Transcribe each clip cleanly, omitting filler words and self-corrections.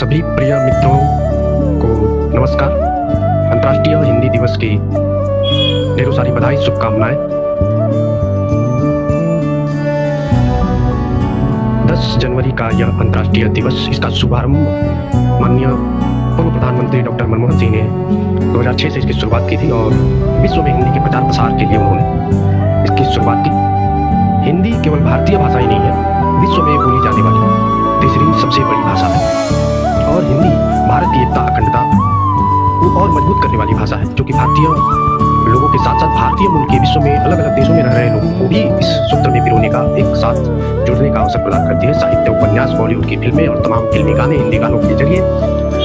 सभी प्रिय मित्रों को नमस्कार। अंतर्राष्ट्रीय हिंदी दिवस की ढेरों सारी बधाई, शुभकामनाएं। 10 जनवरी का यह अंतर्राष्ट्रीय दिवस, इसका शुभारंभ माननीय पूर्व प्रधानमंत्री डॉक्टर मनमोहन सिंह ने 2006 से इसकी शुरुआत की थी और विश्व में हिंदी के प्रचार प्रसार के लिए उन्होंने इसकी शुरुआत की। हिंदी केवल भारतीय भाषा ही नहीं है, विश्व में बोली जाने वाली तीसरी सबसे बड़ी भाषा है और हिंदी भारत की एकता, अखंडता को और मजबूत करने वाली भाषा है, जो कि भारतीय लोगों के साथ साथ भारतीय मूल के विश्व में अलग अलग देशों में रह रहे लोगों को भी इस सूत्र में पिरोने का, एक साथ जुड़ने का अवसर प्रदान करती है। साहित्य, उपन्यास, बॉलीवुड की फिल्में और तमाम फिल्मी गाने हिंदी गानों के जरिए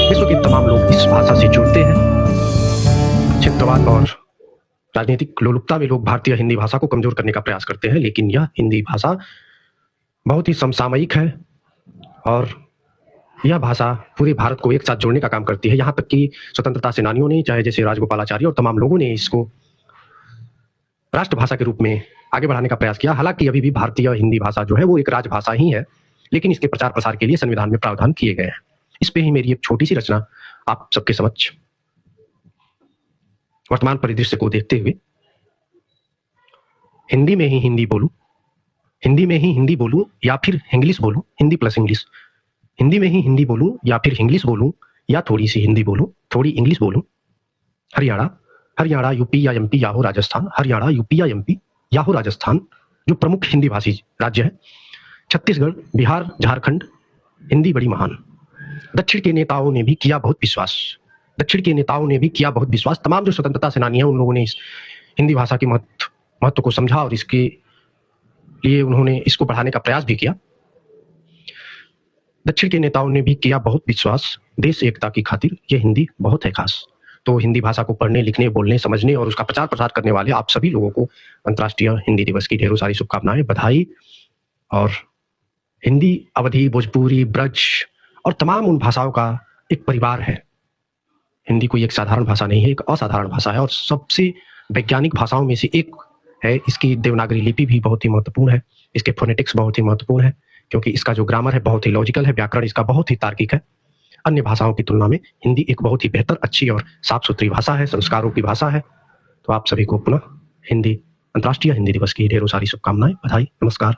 विश्व के तमाम लोग इस भाषा से जुड़ते हैं। क्षेत्रवाद और राजनीतिक लोलुपता में लोग भारतीय हिंदी भाषा को कमजोर करने का प्रयास करते हैं, लेकिन यह हिंदी भाषा बहुत ही समसामयिक है और यह भाषा पूरे भारत को एक साथ जोड़ने का काम करती है। यहाँ तक कि स्वतंत्रता सेनानियों ने, चाहे जैसे राजगोपालाचारी और तमाम लोगों ने इसको राष्ट्रभाषा के रूप में आगे बढ़ाने का प्रयास किया। हालांकि अभी भी भारतीय हिंदी भाषा जो है वो एक राजभाषा ही है, लेकिन इसके प्रचार प्रसार के लिए संविधान में प्रावधान किए गए हैं। इस पे ही मेरी एक छोटी सी रचना आप सबके समक्ष वर्तमान परिदृश्य को देखते हुए। हिंदी में ही हिंदी बोलूं, हिंदी में ही हिंदी बोलूं या फिर इंग्लिश बोलूं, हिंदी प्लस इंग्लिश। हिंदी में ही हिंदी बोलूं या फिर इंग्लिश बोलूं या थोड़ी सी हिंदी बोलूं, थोड़ी इंग्लिश बोलूं। हरियाणा यूपी या एमपी या हो राजस्थान, हरियाणा यूपी या एमपी या हो राजस्थान जो प्रमुख हिंदी भाषी राज्य है। छत्तीसगढ़, बिहार, झारखंड, हिंदी बड़ी महान। दक्षिण के नेताओं ने भी किया बहुत विश्वास, तमाम जो स्वतंत्रता सेनानी है उन लोगों ने इस हिंदी भाषा के महत्व को समझा और इसके लिए उन्होंने इसको बढ़ाने का प्रयास भी किया। दक्षिण के नेताओं ने भी किया बहुत विश्वास, देश एकता की खातिर ये हिंदी बहुत है खास। तो हिंदी भाषा को पढ़ने, लिखने, बोलने, समझने और उसका प्रचार प्रसार करने वाले आप सभी लोगों को अंतर्राष्ट्रीय हिंदी दिवस की ढेरों सारी शुभकामनाएं, बधाई। और हिंदी, अवधी, भोजपुरी, ब्रज और तमाम उन भाषाओं का एक परिवार है। हिंदी कोई एक साधारण भाषा नहीं है, एक असाधारण भाषा है और सबसे वैज्ञानिक भाषाओं में से एक है। इसकी देवनागरी लिपि भी बहुत ही महत्वपूर्ण है, इसके फोनेटिक्स बहुत ही महत्वपूर्ण है, क्योंकि इसका जो ग्रामर है बहुत ही लॉजिकल है, व्याकरण इसका बहुत ही तार्किक है। अन्य भाषाओं की तुलना में हिंदी एक बहुत ही बेहतर, अच्छी और साफ सुथरी भाषा है, संस्कारों की भाषा है। तो आप सभी को पुनः अंतर्राष्ट्रीय हिंदी दिवस की ढेरों सारी शुभकामनाएं, बधाई, नमस्कार।